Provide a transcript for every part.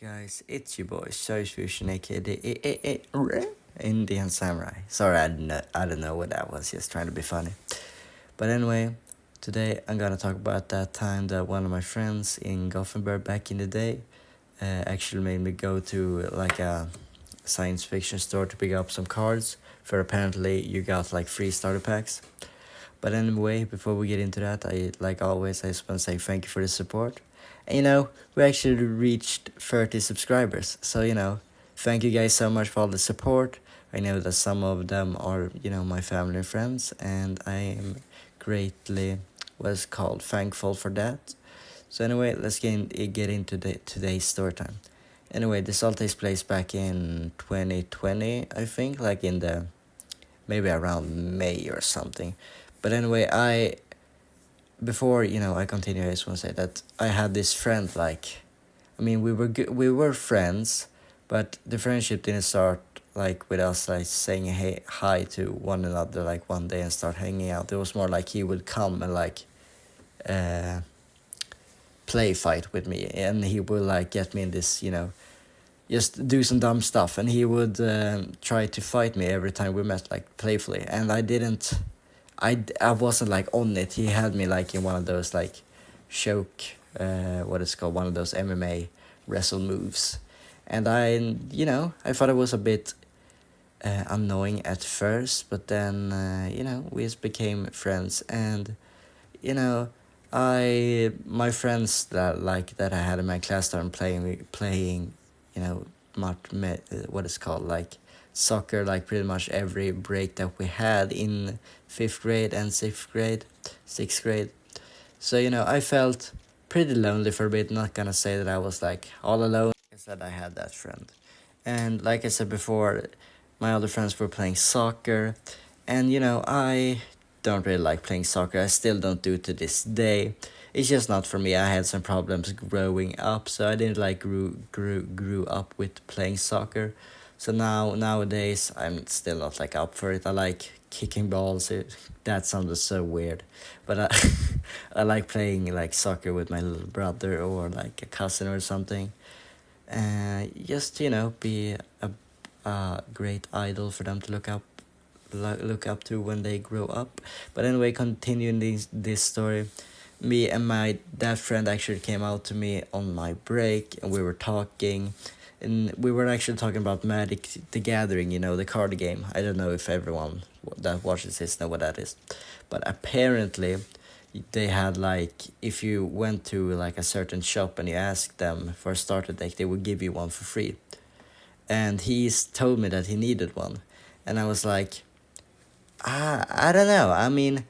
Guys, it's your boy Source Fusion, aka the Indian Samurai. Sorry, I don't know what that was. Just trying to be funny. But anyway, today I'm gonna talk about that time that one of my friends in Gothenburg back in the day actually made me go to like a science fiction store to pick up some cards. For apparently you got like free starter packs. But anyway, before we get into that, I like always I just want to say thank you for the support. And we actually reached 30 subscribers. So, thank you guys so much for all the support. I know that some of them are, my family and friends, and I am greatly what's called thankful for that. So anyway, let's get into today's story time. Anyway, this all takes place back in 2020, I think, like in the maybe around May or something. But anyway, before I continue, I just want to say that I had this friend. Like, I mean, we were friends, but the friendship didn't start like with us like saying hey hi to one another like one day and start hanging out. It was more like he would come and like uh play fight with me, and he would like get me in this just do some dumb stuff, and he would try to fight me every time we met like playfully, and I wasn't like on it. He had me like in one of those like choke, what it's called, one of those MMA wrestle moves, and I thought it was a bit annoying at first, but then we just became friends, and you know my friends that I had in my class started playing what is called like soccer like pretty much every break that we had in 5th grade and 6th grade. So I felt pretty lonely for a bit. Not gonna say that I was like all alone. I said I had that friend, and like I said before, my other friends were playing soccer, and I don't really like playing soccer. I still don't do it to this day. It's just not for me. I had some problems growing up, so I didn't like grew up with playing soccer. So nowadays I'm still not like up for it. I like kicking balls. That sounded so weird, but I I like playing like soccer with my little brother or like a cousin or something. Just be a great idol for them to look up to when they grow up. But anyway, continuing this story, me and my that friend actually came out to me on my break, and we were talking, and we were actually talking about Magic the Gathering, the card game. I don't know if everyone that watches this know what that is, but apparently they had like if you went to like a certain shop and you asked them for a starter deck, they would give you one for free. And he's told me that he needed one, and I was like, I don't know. I mean,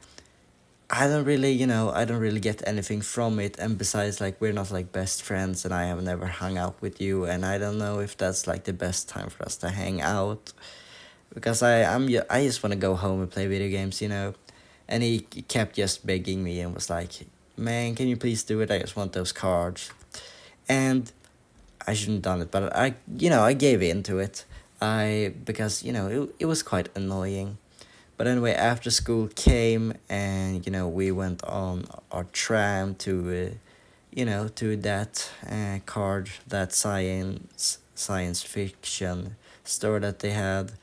I don't really get anything from it. And besides, like, we're not like best friends, and I have never hung out with you, and I don't know if that's like the best time for us to hang out, because I just want to go home and play video games. And he kept just begging me and was like, "Man, can you please do it? I just want those cards." And I shouldn't have done it, but I gave in to it. Because it was quite annoying. But anyway, after school came, and we went on our tram to to that that science fiction store that they had.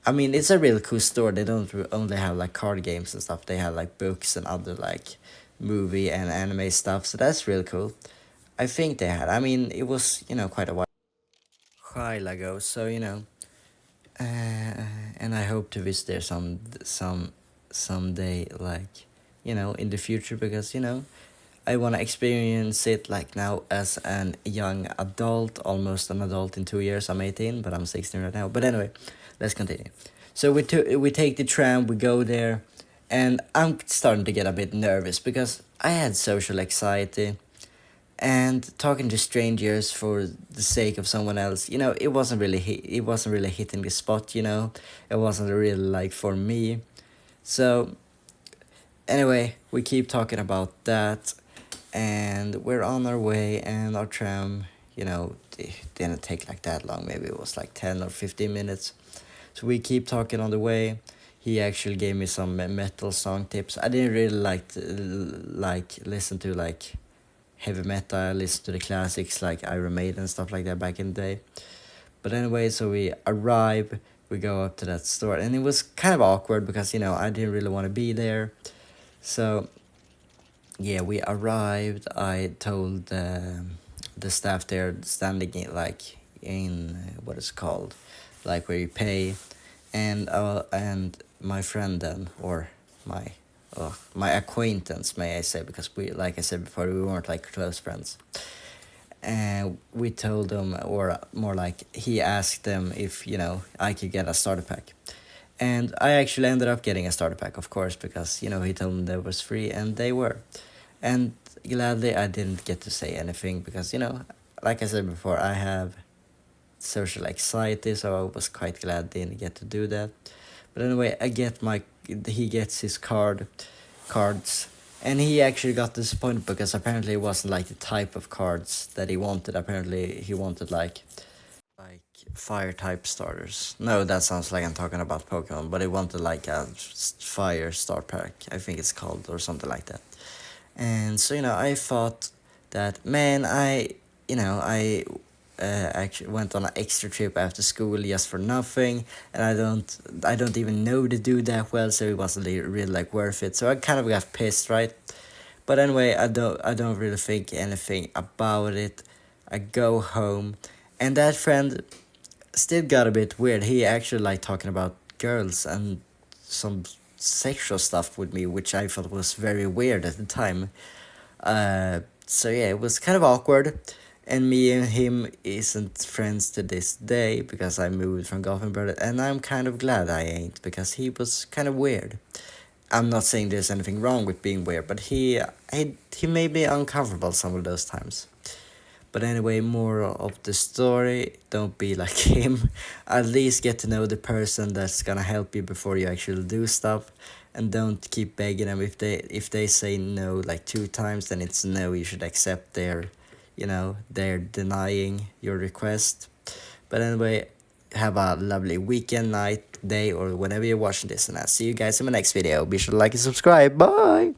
I mean, it's a really cool store. They don't only have like card games and stuff. They have like books and other like movie and anime stuff. So that's really cool. I think they had. I mean, it was quite a while ago. So and I hope to visit there someday, like in the future, because I want to experience it like now as an young adult, almost an adult in 2 years. I'm 18, but I'm 16 right now. But anyway, let's continue. So we take the tram, we go there, and I'm starting to get a bit nervous because I had social anxiety, and talking to strangers for the sake of someone else, it wasn't really hitting the spot. It wasn't really like for me. So anyway, we keep talking about that, and we're on our way, and our tram didn't take like that long. Maybe it was like 10 or 15 minutes. So we keep talking on the way. He actually gave me some metal song tips. I didn't really like listen to like heavy metal. I listen to the classics like Iron Maiden and stuff like that back in the day. But anyway, so we arrive, we go up to that store, and it was kind of awkward because, you know, I didn't really want to be there. So yeah, we arrived. I told the staff there standing in, like, in what is called, like where you pay, and my friend then, or my acquaintance, may I say, because we, like I said before, we weren't like close friends. And we told them, or more like he asked them if, you know, I could get a starter pack. And I actually ended up getting a starter pack, of course, because, you know, he told them that was free, and they were. And gladly, I didn't get to say anything because, you know, like I said before, I have social anxiety, so I was quite glad I didn't get to do that. But anyway, he gets his cards, and he actually got disappointed because apparently it wasn't like the type of cards that he wanted. Apparently he wanted like fire type starters. No, that sounds like I'm talking about Pokemon, but he wanted like a fire star pack, I think it's called, or something like that. And so, you know, I thought that, man, I actually went on an extra trip after school just for nothing, and I don't even know the dude that well, so it wasn't really like worth it. So I kind of got pissed, right? But anyway, I don't really think anything about it. I go home, and that friend still got a bit weird. He actually liked talking about girls and some sexual stuff with me, which I thought was very weird at the time. So yeah, it was kind of awkward, and me and him isn't friends to this day because I moved from Gothenburg, and I'm kind of glad I ain't, because he was kind of weird. I'm not saying there's anything wrong with being weird, but he made me uncomfortable some of those times. But anyway, moral of the story, don't be like him. At least get to know the person that's gonna help you before you actually do stuff. And don't keep begging them. If they say no like 2 times, then it's no. You should accept they're denying your request. But anyway, have a lovely weekend, night, day, or whenever you're watching this, and I'll see you guys in my next video. Be sure to like and subscribe. Bye!